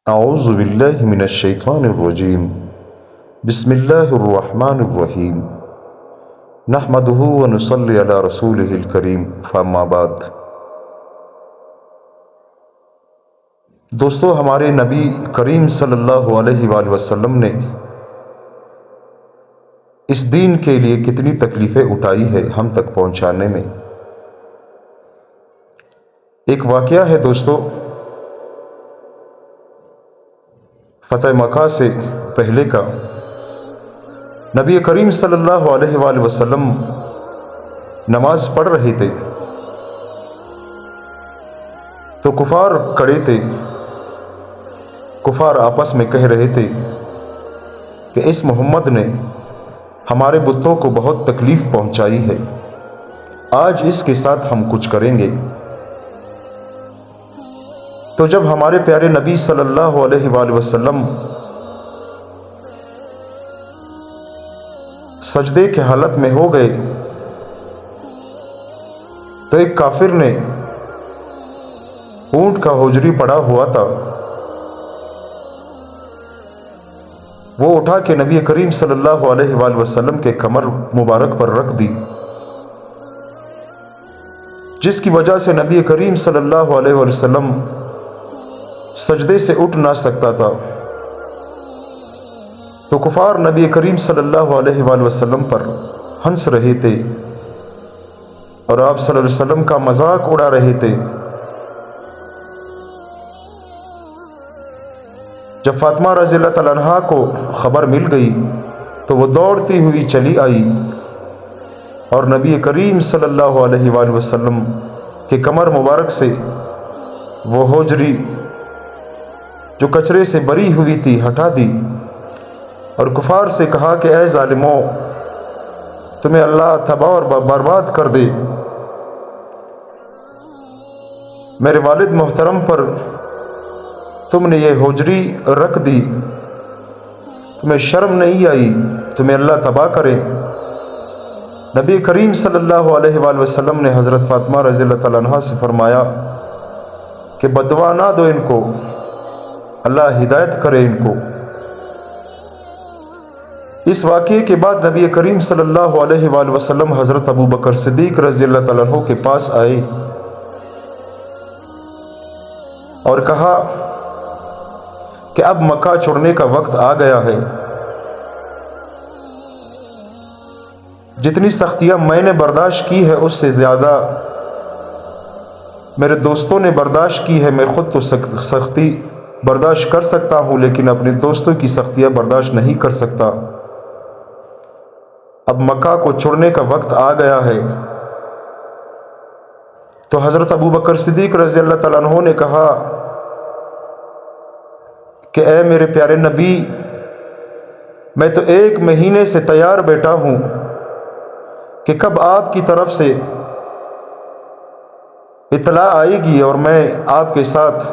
اعوذ باللہ من الشیطان الرجیم بسم اللہ الرحمن الرحیم نحمدہ ونصلی علی رسولہ الکریم فاما بعد۔ دوستو، ہمارے نبی کریم صلی اللہ علیہ وآلہ وسلم نے اس دین کے لیے کتنی تکلیفیں اٹھائی ہے ہم تک پہنچانے میں۔ ایک واقعہ ہے دوستو، فتح مکہ سے پہلے کا۔ نبی کریم صلی اللہ علیہ وآلہ وسلم نماز پڑھ رہے تھے تو کفار کھڑے تھے۔ کفار آپس میں کہہ رہے تھے کہ اس محمد نے ہمارے بتوں کو بہت تکلیف پہنچائی ہے، آج اس کے ساتھ ہم کچھ کریں گے۔ تو جب ہمارے پیارے نبی صلی اللہ علیہ وآلہ وسلم سجدے کے حالت میں ہو گئے تو ایک کافر نے اونٹ کا حجری پڑا ہوا تھا، وہ اٹھا کے نبی کریم صلی اللہ علیہ وآلہ وسلم کے کمر مبارک پر رکھ دی، جس کی وجہ سے نبی کریم صلی اللہ علیہ وآلہ وسلم سجدے سے اٹھ نہ سکتا تھا۔ تو کفار نبی کریم صلی اللہ علیہ وآلہ وسلم پر ہنس رہے تھے اور آپ صلی اللہ علیہ وسلم کا مذاق اڑا رہے تھے۔ جب فاطمہ رضی اللہ تعالیٰ عنہا کو خبر مل گئی تو وہ دوڑتی ہوئی چلی آئی اور نبی کریم صلی اللہ علیہ وآلہ وسلم کے کمر مبارک سے وہ حجری جو کچرے سے بری ہوئی تھی ہٹا دی اور کفار سے کہا کہ اے ظالموں، تمہیں اللہ تباہ اور برباد کر دے، میرے والد محترم پر تم نے یہ حجری رکھ دی، تمہیں شرم نہیں آئی، تمہیں اللہ تباہ کرے۔ نبی کریم صلی اللہ علیہ وآلہ وسلم نے حضرت فاطمہ رضی اللہ تعالیٰ عنہا سے فرمایا کہ بدعا نہ دو ان کو، اللہ ہدایت کرے ان کو۔ اس واقعے کے بعد نبی کریم صلی اللہ علیہ وآلہ وسلم حضرت ابو بکر صدیق رضی اللہ تعالیٰ عنہ کے پاس آئے اور کہا کہ اب مکہ چھوڑنے کا وقت آ گیا ہے، جتنی سختیاں میں نے برداشت کی ہے اس سے زیادہ میرے دوستوں نے برداشت کی ہے۔ میں خود تو سختی برداشت کر سکتا ہوں لیکن اپنے دوستوں کی سختیاں برداشت نہیں کر سکتا۔ اب مکہ کو چھوڑنے کا وقت آ گیا ہے۔ تو حضرت ابو بکر صدیق رضی اللہ تعالیٰ عنہ نے کہا کہ اے میرے پیارے نبی، میں تو 1 مہینے سے تیار بیٹھا ہوں کہ کب آپ کی طرف سے اطلاع آئے گی اور میں آپ کے ساتھ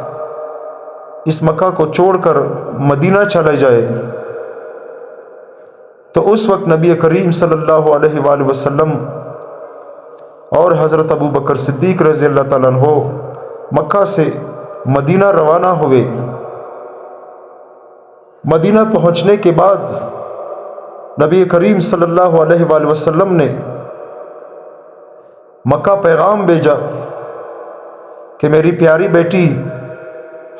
اس مکہ کو چھوڑ کر مدینہ چلے جائے۔ تو اس وقت نبی کریم صلی اللہ علیہ وآلہ وسلم اور حضرت ابو بکر صدیق رضی اللہ تعالیٰ عنہ مکہ سے مدینہ روانہ ہوئے۔ مدینہ پہنچنے کے بعد نبی کریم صلی اللہ علیہ وآلہ وسلم نے مکہ پیغام بھیجا کہ میری پیاری بیٹی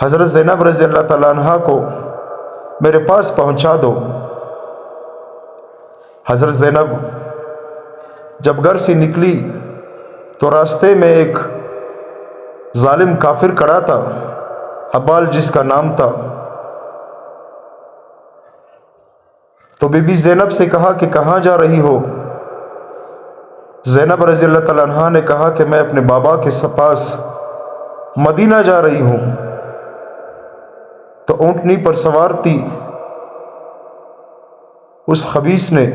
حضرت زینب رضی اللہ تعالیٰ عنہا کو میرے پاس پہنچا دو۔ حضرت زینب جب گھر سے نکلی تو راستے میں ایک ظالم کافر کھڑا تھا، حبال جس کا نام تھا۔ تو بی بی زینب سے کہا کہ کہاں جا رہی ہو؟ زینب رضی اللہ تعالیٰ عنہا نے کہا کہ میں اپنے بابا کے پاس مدینہ جا رہی ہوں۔ تو اونٹنی پر سوار تھی، اس خبیث نے،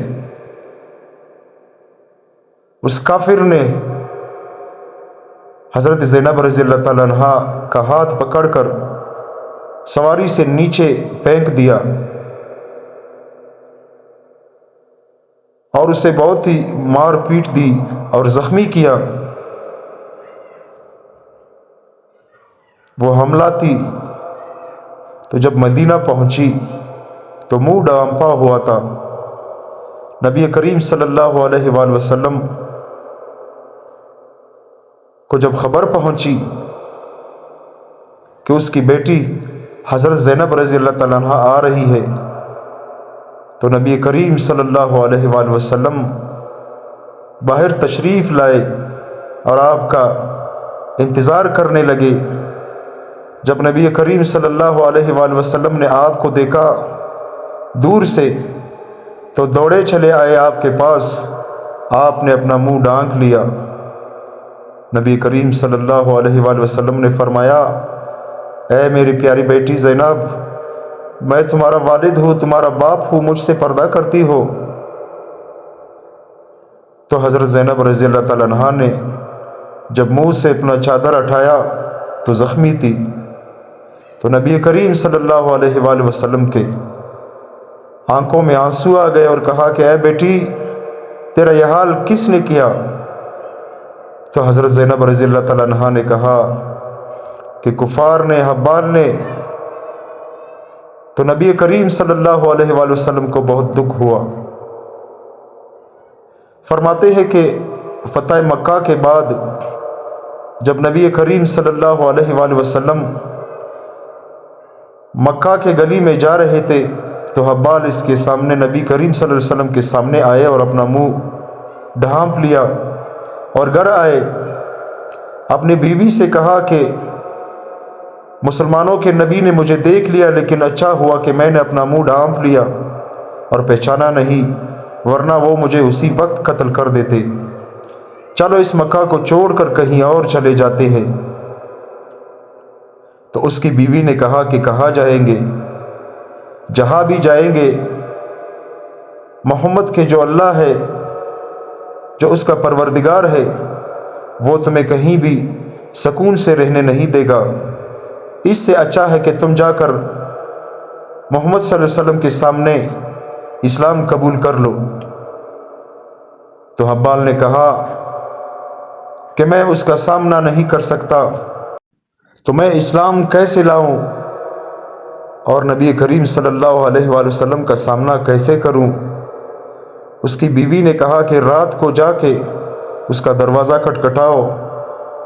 اس کافر نے حضرت زینب رضی اللہ تعالیٰ عنہا کا ہاتھ پکڑ کر سواری سے نیچے پھینک دیا اور اسے بہت ہی مار پیٹ دی اور زخمی کیا۔ وہ حملہ تھی تو جب مدینہ پہنچی تو منہ ڈھانپا ہوا تھا۔ نبی کریم صلی اللہ علیہ وآلہ وسلم کو جب خبر پہنچی کہ اس کی بیٹی حضرت زینب رضی اللہ تعالیٰ عنہ آ رہی ہے، تو نبی کریم صلی اللہ علیہ وآلہ وسلم باہر تشریف لائے اور آپ کا انتظار کرنے لگے۔ جب نبی کریم صلی اللہ علیہ وآلہ وسلم نے آپ کو دیکھا دور سے تو دوڑے چلے آئے آپ کے پاس۔ آپ نے اپنا منہ ڈھانک لیا۔ نبی کریم صلی اللہ علیہ وآلہ وسلم نے فرمایا، اے میری پیاری بیٹی زینب، میں تمہارا والد ہوں، تمہارا باپ ہوں، مجھ سے پردہ کرتی ہو؟ تو حضرت زینب رضی اللہ تعالیٰ عنہا نے جب منہ سے اپنا چادر اٹھایا تو زخمی تھی۔ تو نبی کریم صلی اللہ علیہ وآلہ وسلم کے آنکھوں میں آنسو آ گئے اور کہا کہ اے بیٹی، تیرا یہ حال کس نے کیا؟ تو حضرت زینب رضی اللہ تعالیٰ عنہا نے کہا کہ کفار نے، حبال نے۔ تو نبی کریم صلی اللہ علیہ وآلہ وسلم کو بہت دکھ ہوا۔ فرماتے ہیں کہ فتح مکہ کے بعد جب نبی کریم صلی اللہ علیہ وآلہ وسلم مکہ کے گلی میں جا رہے تھے تو حبال اس کے سامنے، نبی کریم صلی اللہ علیہ وسلم کے سامنے آئے اور اپنا منہ ڈھانپ لیا اور گھر آئے۔ اپنی بیوی سے کہا کہ مسلمانوں کے نبی نے مجھے دیکھ لیا، لیکن اچھا ہوا کہ میں نے اپنا منہ ڈھانپ لیا اور پہچانا نہیں، ورنہ وہ مجھے اسی وقت قتل کر دیتے۔ چلو اس مکہ کو چھوڑ کر کہیں اور چلے جاتے ہیں۔ تو اس کی بیوی نے کہا کہ کہاں جائیں گے؟ جہاں بھی جائیں گے، محمد کے جو اللہ ہے، جو اس کا پروردگار ہے، وہ تمہیں کہیں بھی سکون سے رہنے نہیں دے گا۔ اس سے اچھا ہے کہ تم جا کر محمد صلی اللہ علیہ وسلم کے سامنے اسلام قبول کر لو۔ تو حبال نے کہا کہ میں اس کا سامنا نہیں کر سکتا، تو میں اسلام کیسے لاؤں اور نبی کریم صلی اللہ علیہ وآلہ وسلم کا سامنا کیسے کروں؟ اس کی بیوی نے کہا کہ رات کو جا کے اس کا دروازہ کھٹکھٹاؤ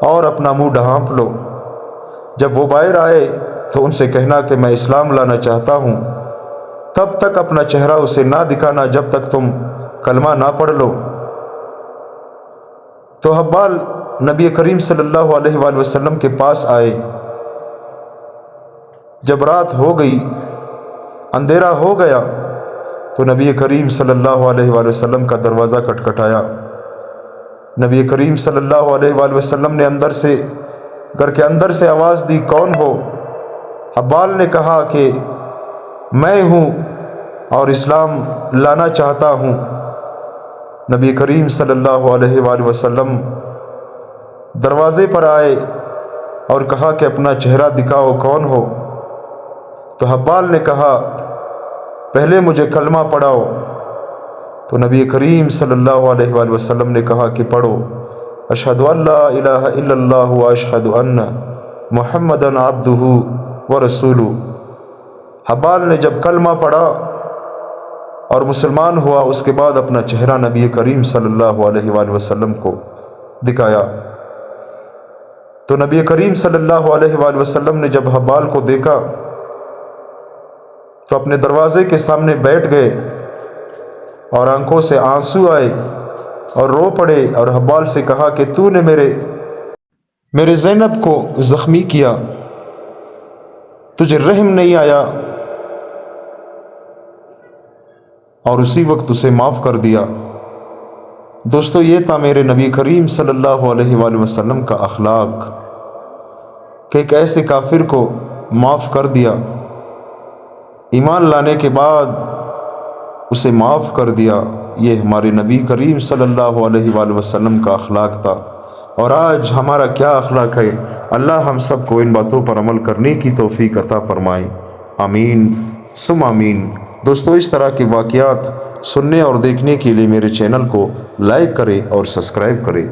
اور اپنا منہ ڈھانپ لو۔ جب وہ باہر آئے تو ان سے کہنا کہ میں اسلام لانا چاہتا ہوں، تب تک اپنا چہرہ اسے نہ دکھانا جب تک تم کلمہ نہ پڑھ لو۔ تو حبال نبی کریم صلی اللہ علیہ وآلہ وسلم کے پاس آئے۔ جب رات ہو گئی، اندھیرا ہو گیا، تو نبی کریم صلی اللہ علیہ وآلہ وسلم کا دروازہ کھٹکھٹایا۔ نبی کریم صلی اللہ علیہ وآلہ وسلم نے گھر کے اندر سے آواز دی، کون ہو؟ حبال نے کہا کہ میں ہوں اور اسلام لانا چاہتا ہوں۔ نبی کریم صلی اللہ علیہ وآلہ وسلم دروازے پر آئے اور کہا کہ اپنا چہرہ دکھاؤ، کون ہو؟ تو حبال نے کہا پہلے مجھے کلمہ پڑھاؤ۔ تو نبی کریم صلی اللہ علیہ وآلہ وسلم نے کہا کہ پڑھو، اشہد ان لا الہ الا اللہ و اشہد ان محمدًا عبدہ ورسولہ۔ حبال نے جب کلمہ پڑھا اور مسلمان ہوا، اس کے بعد اپنا چہرہ نبی کریم صلی اللہ علیہ وآلہ وسلم کو دکھایا۔ تو نبی کریم صلی اللہ علیہ وآلہ وسلم نے جب حبال کو دیکھا تو اپنے دروازے کے سامنے بیٹھ گئے اور آنکھوں سے آنسو آئے اور رو پڑے اور حبال سے کہا کہ تو نے میرے زینب کو زخمی کیا، تجھے رحم نہیں آیا، اور اسی وقت اسے معاف کر دیا۔ دوستو، یہ تھا میرے نبی کریم صلی اللہ علیہ وآلہ وسلم کا اخلاق کہ ایک ایسے کافر کو معاف کر دیا، ایمان لانے کے بعد اسے معاف کر دیا۔ یہ ہمارے نبی کریم صلی اللہ علیہ وآلہ وسلم کا اخلاق تھا۔ اور آج ہمارا کیا اخلاق ہے؟ اللہ ہم سب کو ان باتوں پر عمل کرنے کی توفیق عطا فرمائے، آمین ثم آمین۔ دوستو، اس طرح کے واقعات سننے اور دیکھنے کے لیے میرے چینل کو لائک کریں اور سبسکرائب کریں۔